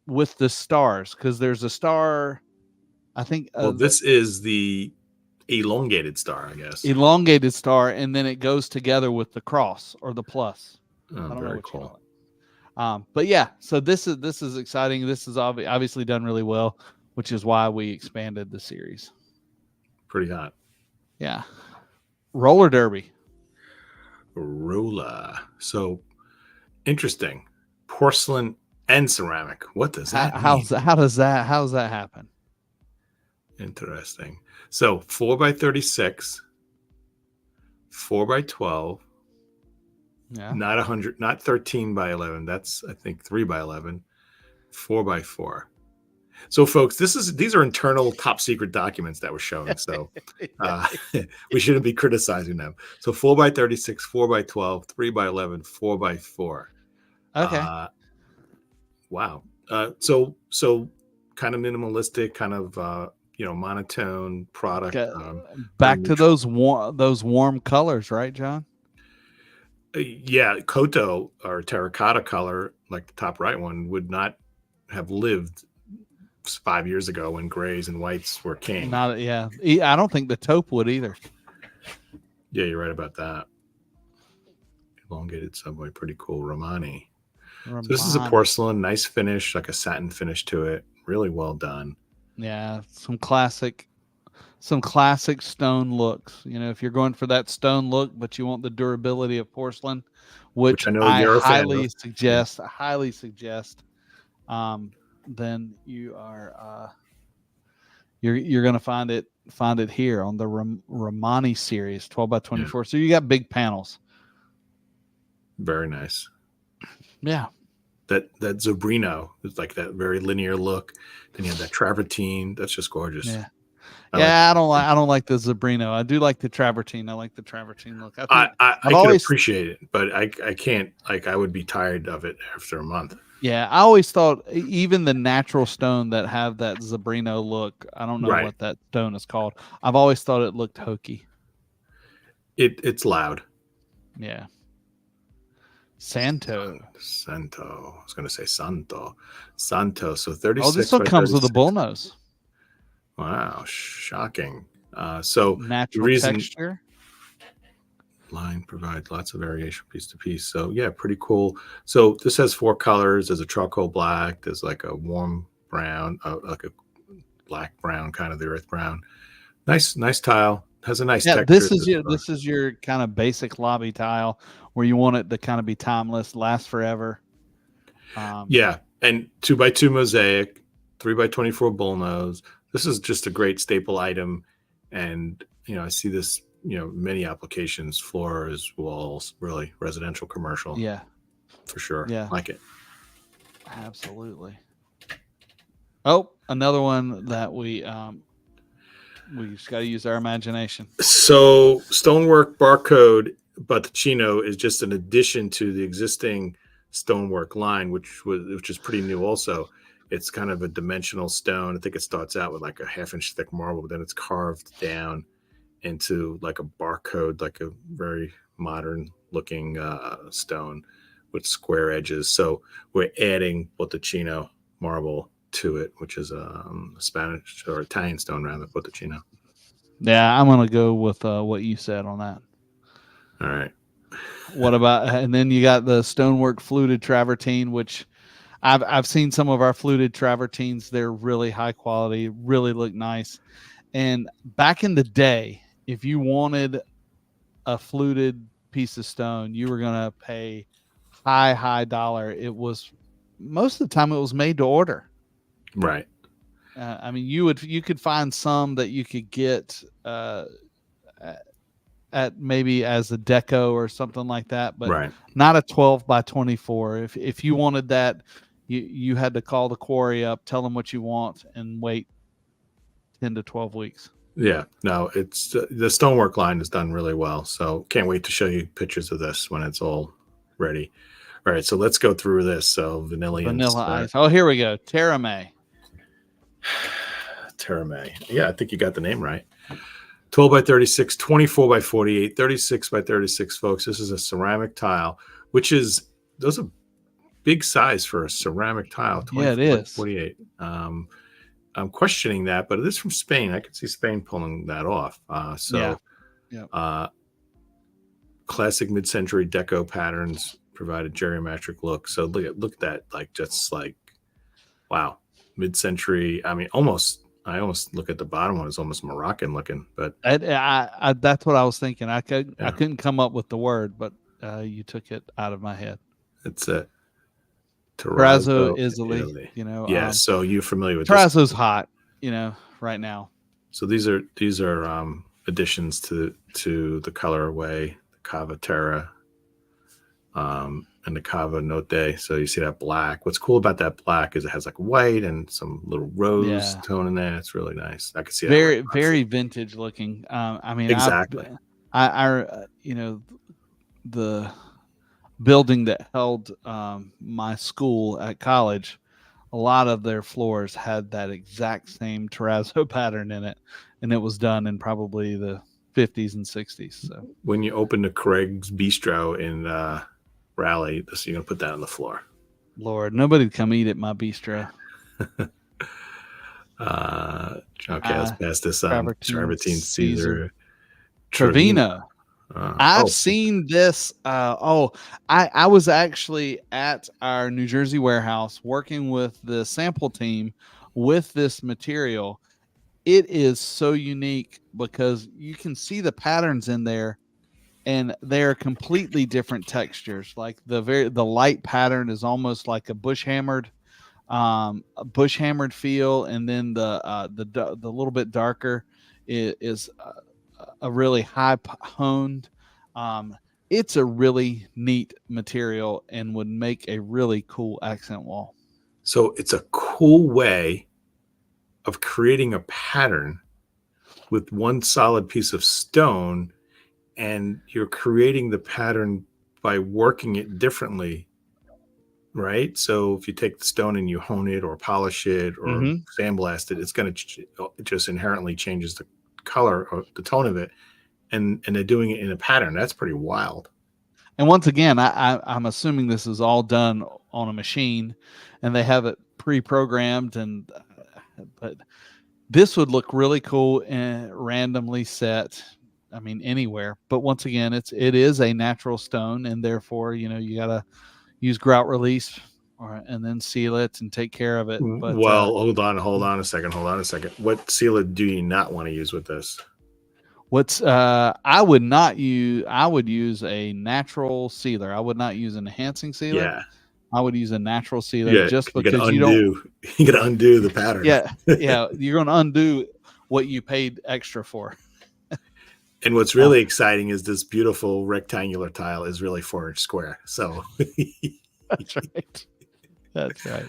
with the stars, because there's a star, I think. This is the elongated star, I guess. Elongated star, and then it goes together with the cross or the plus. I don't know what cool. You call it. But yeah, so this is exciting. This is obviously done really well, which is why we expanded the series. Pretty hot. Yeah. Roller derby. Roller. So interesting. Porcelain and ceramic. What does that mean? How does that happen? Interesting. So 4x36, 4x12. Yeah. Not 100, not 13x11. That's, I think, 3x11. 4x4. So, folks, these are internal top secret documents that we're showing. So we shouldn't be criticizing them. So 4x36, 4x12, 3x11, 4x4. Okay. Wow. So kind of minimalistic, kind of monotone product. Back to those warm colors, right, John? Yeah, Koto or terracotta color, like the top right one, would not have lived 5 years ago when grays and whites were king. I don't think the taupe would either. Yeah, you're right about that. Elongated subway, pretty cool. Romani. So this is a porcelain, nice finish, like a satin finish to it. Really well done. Yeah, some classic stone looks. If you're going for that stone look, but you want the durability of porcelain, which I know you're highly suggest, then you are you're going to find it here on the Romani series, 12 by 24. Yeah. So you got big panels. Very nice. Yeah. That Zobrino is like that very linear look. Then you have that travertine. That's just gorgeous. Yeah. I don't like the Zobrino. I do like the travertine. I like the travertine look. I can appreciate it, but I can't. Like, I would be tired of it after a month. Yeah, I always thought even the natural stone that have that Zobrino look, I don't know what that stone is called. I've always thought it looked hokey. It's loud. Yeah. Santo. I was going to say Santo. So 36. Oh, this one comes with a bullnose. Wow, shocking. So natural texture. Line provides lots of variation piece to piece. So yeah, pretty cool. So this has 4 colors. There's a charcoal black. There's like a warm brown, like a black brown, kind of the earth brown. Nice tile. Has a nice texture. This is your kind of basic lobby tile where you want it to kind of be timeless, last forever. Yeah, and 2x2 mosaic, 3x24 bullnose. This is just a great staple item, and I see this many applications, floors, walls, really residential, commercial. Yeah, for sure. Yeah, like it. Absolutely. Oh, another one that we just got to use our imagination. So stonework barcode Botticino is just an addition to the existing stonework line, which is pretty new also. It's kind of a dimensional stone. I think it starts out with like a 1/2 inch thick marble, but then it's carved down into like a barcode, like a very modern looking stone with square edges. So we're adding Botticino marble to it, which is a Spanish or Italian stone rather, Botticino. Yeah, I'm gonna go with what you said on that. All right. What about, and then you got the stonework fluted travertine, which I've seen some of our fluted travertines. They're really high quality, really look nice. And back in the day, if you wanted a fluted piece of stone, you were gonna pay high dollar. It was most of the time it was made to order. Right. I mean, you could find some that you could get at maybe as a deco or something like that, but not a 12 by 24. If you wanted that, you had to call the quarry up, tell them what you want, and wait 10 to 12 weeks. Yeah, no, it's the stonework line is done really well. So can't wait to show you pictures of this when it's all ready. All right, so let's go through this. So vanilla ice. Oh, here we go. Terame. Yeah, I think you got the name right. 12 by 36, 24 by 48, 36 by 36, folks. This is a ceramic tile, those are big size for a ceramic tile. 24 yeah, it is. 48. I'm questioning that, but it is from Spain. I could see Spain pulling that off. Classic mid-century deco patterns provide a geriatric look. So look at that, like just like, wow, mid-century. I mean, I almost look at the bottom one; it's almost Moroccan looking. But I that's what I was thinking. I couldn't come up with the word, but you took it out of my head. It's a Terrazzo, Italy. Yeah. So you're familiar with Terrazzo's hot, right now. So these are additions to the colorway, the Cava Terra, and the Cava Notte. So you see that black. What's cool about that black is it has like white and some little rose tone in there. It's really nice. I can see very very vintage looking. I mean, exactly. I the building that held my school at college a lot of their floors had that exact same terrazzo pattern in it, and it was done in probably the 50s and 60s. So when you open the Craig's Bistro in Raleigh, you're gonna put that on the floor. Lord, nobody'd come eat at my bistro. Okay, let's pass this on. Travertine Caesar. Trevino. I've seen this. I was actually at our New Jersey warehouse working with the sample team with this material. It is so unique because you can see the patterns in there, and they're completely different textures. Like the light pattern is almost like a bush hammered feel, and then the little bit darker is a really high honed. It's a really neat material and would make a really cool accent wall. So it's a cool way of creating a pattern with one solid piece of stone, and you're creating the pattern by working it differently, right? So if you take the stone and you hone it or polish it or sandblast it, it's going to it just inherently changes the color or the tone of it, and they're doing it in a pattern. That's pretty wild. And once again, I'm assuming this is all done on a machine, and they have it pre-programmed. But this would look really cool and randomly set. I mean, anywhere. But once again, it is a natural stone, and therefore, you gotta use grout release and then seal it and take care of it. But, well, hold on a second. What sealer do you not want to use with this? I would use a natural sealer. I would not use an enhancing sealer. Yeah. I would use a natural sealer just because you're going to undo the pattern. Yeah. You're going to undo what you paid extra for. And what's really exciting is this beautiful rectangular tile is really 4-inch square. So that's right. That's right.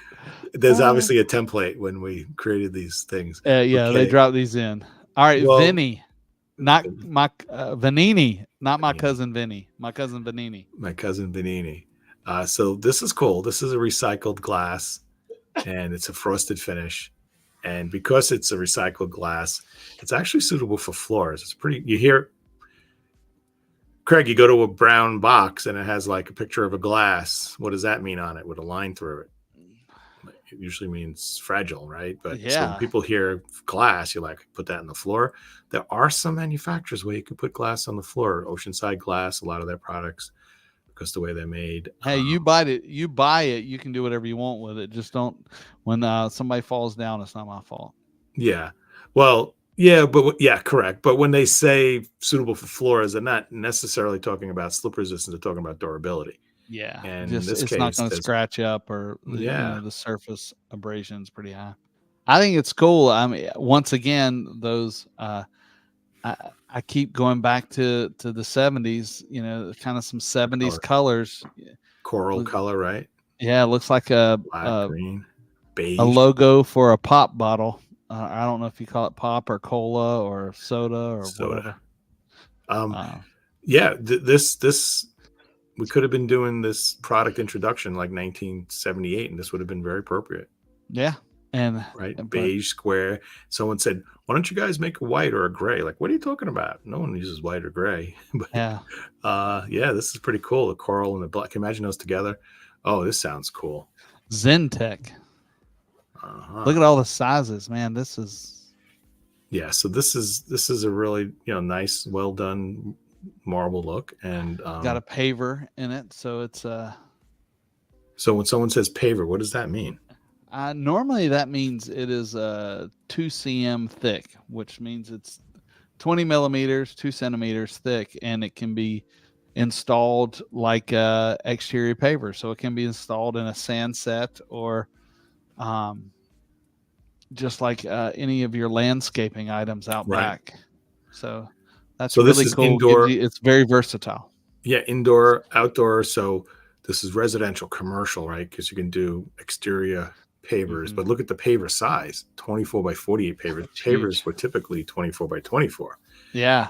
There's obviously a template when we created these things. They dropped these in. All right, well, Vinny. Not my Vanini, not my cousin Vinny. My cousin Vanini. So this is cool. This is a recycled glass, and it's a frosted finish. And because it's a recycled glass, it's actually suitable for floors. It's pretty. You hear, Craig, you go to a brown box and it has like a picture of a glass. What does that mean on it with a line through it? It usually means fragile, right? But so when people hear glass, you're like, put that on the floor. There are some manufacturers where you can put glass on the floor. Oceanside Glass, a lot of their products, because the way they're made. Hey, you buy it, you can do whatever you want with it. Just don't, when somebody falls down, it's not my fault. Yeah. Well, yeah, correct. But when they say suitable for floors, they're not necessarily talking about slip resistance. They're talking about durability. Yeah, and it's not going to scratch up or the surface abrasion is pretty high. I think it's cool. I mean, once again, those I keep going back to the 70s. Kind of some 70s colors, coral color, right? Yeah, it looks like a black, green, beige. A logo for a pop bottle. I don't know if you call it pop or cola or soda or whatever. This. We could have been doing this product introduction like 1978, and this would have been very appropriate. Yeah. Beige square. Someone said, why don't you guys make a white or a gray? Like, what are you talking about? No one uses white or gray. But this is pretty cool. The coral and the black. Imagine those together. Oh, this sounds cool. Zentech. Look at all the sizes, man. This is. Yeah. So this is a really, nice, well done marble look, and got a paver in it, so it's So when someone says paver, what does that mean? Normally that means it is 2 cm thick, which means it's 20 millimeters, 2 centimeters thick, and it can be installed like exterior paver. So it can be installed in a sand set or just like any of your landscaping items out back. So that's really cool. Indoor. It's very versatile. Yeah, indoor, outdoor. So this is residential, commercial, right? Because you can do exterior pavers. But look at the paver size, 24 by 48 pavers. Pavers were typically 24 by 24. Yeah.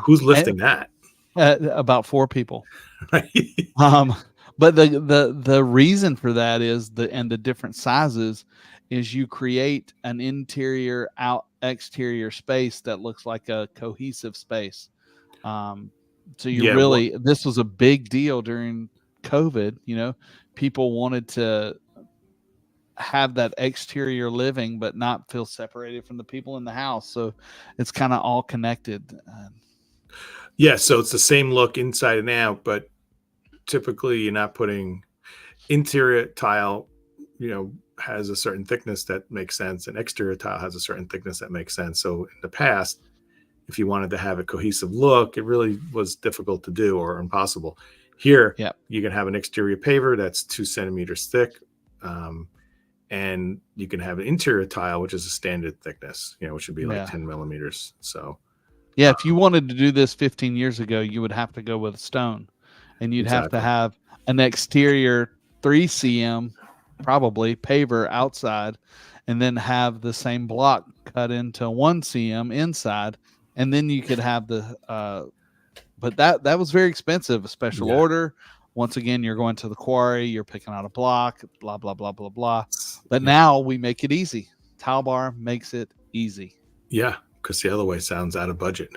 Who's lifting that? About 4 people. Right. But the reason for that is the different sizes is you create an interior out exterior space that looks like a cohesive space. So you really, this was a big deal during COVID. You know, people wanted to have that exterior living, but not feel separated from the people in the house. So it's kind of all connected. Yeah. So it's the same look inside and out, but typically you're not putting interior tile, has a certain thickness that makes sense, and exterior tile has a certain thickness that makes sense. So in the past, if you wanted to have a cohesive look, it really was difficult to do or impossible. Here, you can have an exterior paver that's 2 centimeters thick, and you can have an interior tile, which is a standard thickness, which would be like 10 millimeters. So, yeah, if you wanted to do this 15 years ago, you would have to go with stone, and you'd have to have an exterior 3 cm, probably paver outside, and then have the same block cut into 1 cm inside, and then you could have the. But that was very expensive, a special order. Once again, you're going to the quarry, you're picking out a block, blah, blah, blah, blah, blah. But now we make it easy. TileBar makes it easy. Yeah, because the other way sounds out of budget.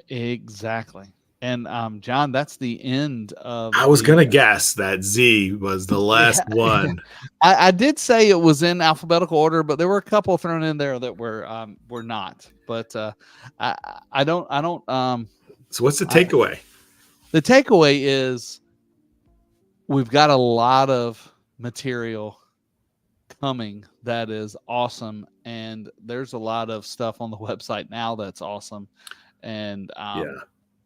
Exactly. And John, that's the end of. I was going to guess that Z was the last one. I did say it was in alphabetical order, but there were a couple thrown in there that were not. But I don't. So what's the takeaway? The takeaway is we've got a lot of material coming that is awesome, and there's a lot of stuff on the website now that's awesome. And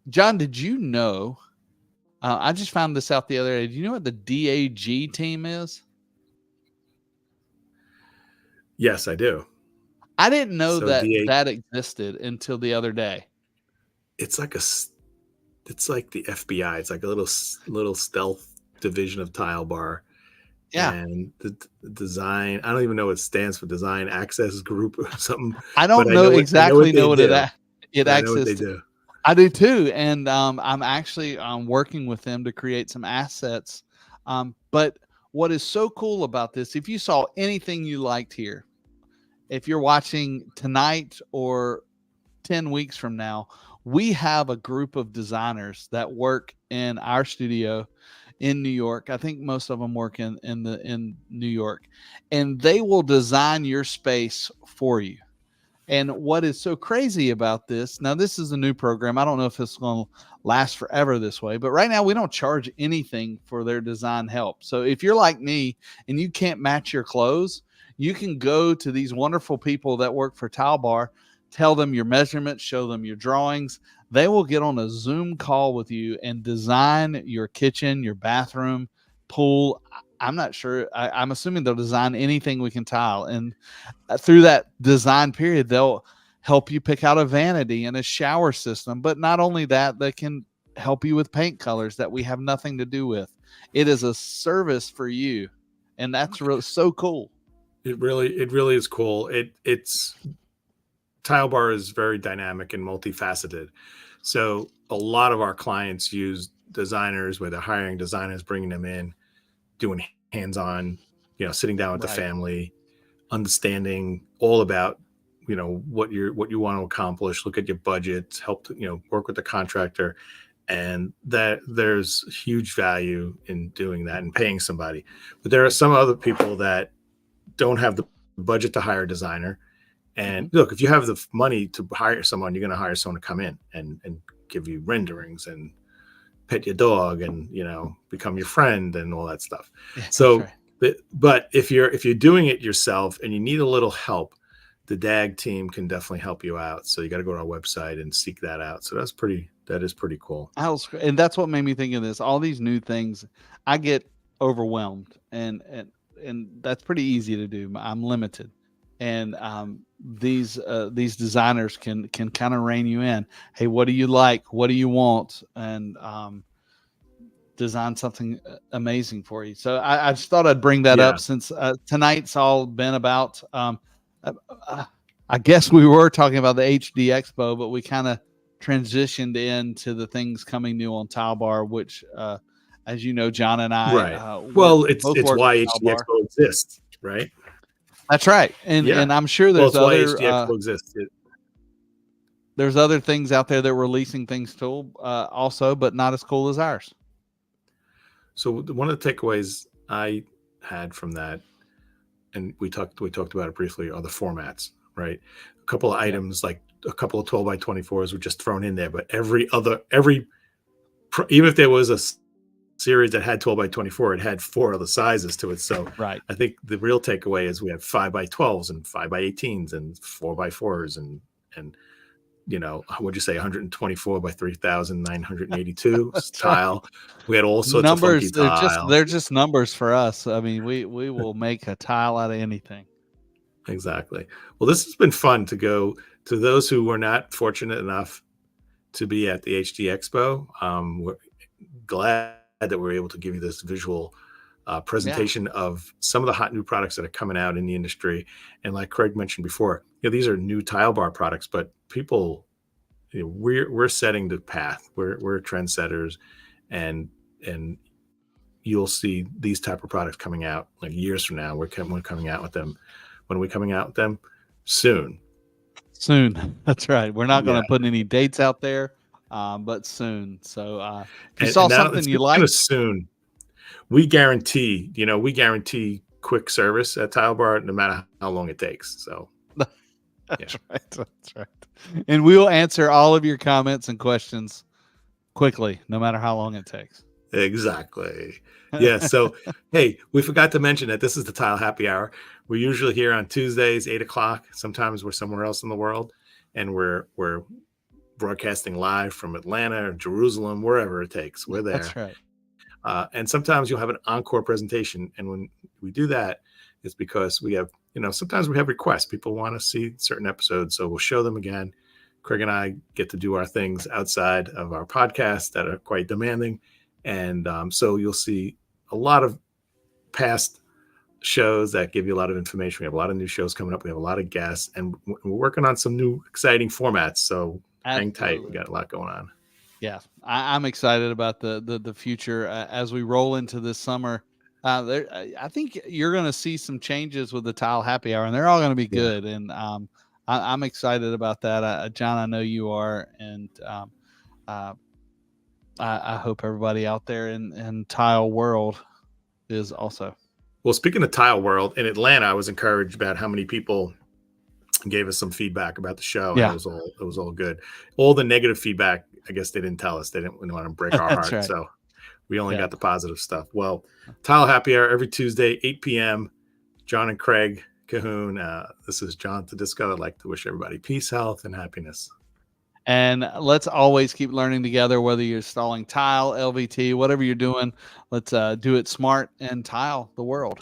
John, did you know? I just found this out the other day. Do you know what the DAG team is? Yes, I do. I didn't know that existed until the other day. It's like the FBI. It's like a little stealth division of TileBar. Yeah. And the design, I don't even know what it stands for, Design Access Group or something. I don't know exactly know what it accesses. I do too. And I'm actually working with them to create some assets. But what is so cool about this, if you saw anything you liked here, if you're watching tonight or 10 weeks from now, we have a group of designers that work in our studio in New York. I think most of them work in New York, and they will design your space for you. And what is so crazy about this, now this is a new program. I don't know if it's going to last forever this way, but right now we don't charge anything for their design help. So if you're like me and you can't match your clothes, you can go to these wonderful people that work for TileBar, tell them your measurements, show them your drawings. They will get on a Zoom call with you and design your kitchen, your bathroom, pool. I'm not sure. I'm assuming they'll design anything we can tile. And through that design period, they'll help you pick out a vanity and a shower system. But not only that, they can help you with paint colors that we have nothing to do with. It is a service for you. And that's really so cool. It really is cool. It's TileBar is very dynamic and multifaceted. So a lot of our clients use designers, where they're hiring designers, bringing them in, doing hands-on, sitting down with the family, understanding all about, what you want to accomplish, look at your budget, help to, work with the contractor. And that there's huge value in doing that and paying somebody. But there are some other people that don't have the budget to hire a designer. And look, if you have the money to hire someone, you're going to hire someone to come in and give you renderings and pet your dog and, become your friend and all that stuff. Yeah, so, but if you're doing it yourself and you need a little help, the DAG team can definitely help you out. So you got to go to our website and seek that out. So that is pretty cool. And that's what made me think of this. All these new things, I get overwhelmed, and that's pretty easy to do. I'm limited. And these designers can kind of rein you in. Hey, what do you like? What do you want? And design something amazing for you. So I just thought I'd bring that up, since tonight's all been about. I guess we were talking about the HD Expo, but we kind of transitioned into the things coming new on TileBar, which as you know, John and I. Right. Well, it's why HD Expo exists, right? That's right. And I'm sure there's why other HD Expo exists. There's other things out there that we're releasing things to also, but not as cool as ours. So one of the takeaways I had from that, and we talked about it briefly, are the formats, right? A couple of items, like a couple of 12 by 24s were just thrown in there, but even if there was a series that had 12 by 24, it had 4 other sizes to it. So right. I think the real takeaway is we have 5 by 12s and 5 by 18s and 4 by 4s and what'd you say, 124 by 3,982 tile. We had all sorts numbers, of funky tile. They're just numbers for us. I mean, we will make a tile out of anything. Exactly. Well, this has been fun to go to those who were not fortunate enough to be at the HD Expo. We're glad that we're able to give you this visual presentation of some of the hot new products that are coming out in the industry. And like Craig mentioned before, these are new TileBar products, but people, we're setting the path. We're trendsetters, and you'll see these type of products coming out like years from now. We're coming out with them. When are we coming out with them? Soon. That's right. We're not going to put any dates out there, but soon. So if you saw something you like, soon. We guarantee quick service at TileBar, no matter how long it takes. So that's right. And we will answer all of your comments and questions quickly, no matter how long it takes. Exactly. Yeah. So, hey, we forgot to mention that this is the Tile Happy Hour. We're usually here on Tuesdays, 8:00. Sometimes we're somewhere else in the world, and we're broadcasting live from Atlanta or Jerusalem, wherever it takes. We're there. That's right. And sometimes you'll have an encore presentation. And when we do that, it's because we have, sometimes we have requests. People want to see certain episodes. So we'll show them again. Craig and I get to do our things outside of our podcast that are quite demanding. And so you'll see a lot of past shows that give you a lot of information. We have a lot of new shows coming up. We have a lot of guests, and we're working on some new exciting formats. So hang tight. We got a lot going on. Yeah, I'm excited about the future as we roll into this summer. I think you're going to see some changes with the Tile Happy Hour, and they're all going to be good. And I'm excited about that. John, I know you are, and I hope everybody out there in Tile World is also. Well, speaking of Tile World, in Atlanta, I was encouraged about how many people gave us some feedback about the show. Yeah. And it was all good. All the negative feedback, I guess they didn't tell us. They didn't want to break our heart. Right. So we only got the positive stuff. Well, Tile Happy Hour every Tuesday, 8 p.m. John and Craig Cahoon. This is John Tedisco. I'd like to wish everybody peace, health, and happiness. And let's always keep learning together, whether you're installing tile, LVT, whatever you're doing. Let's do it smart and tile the world.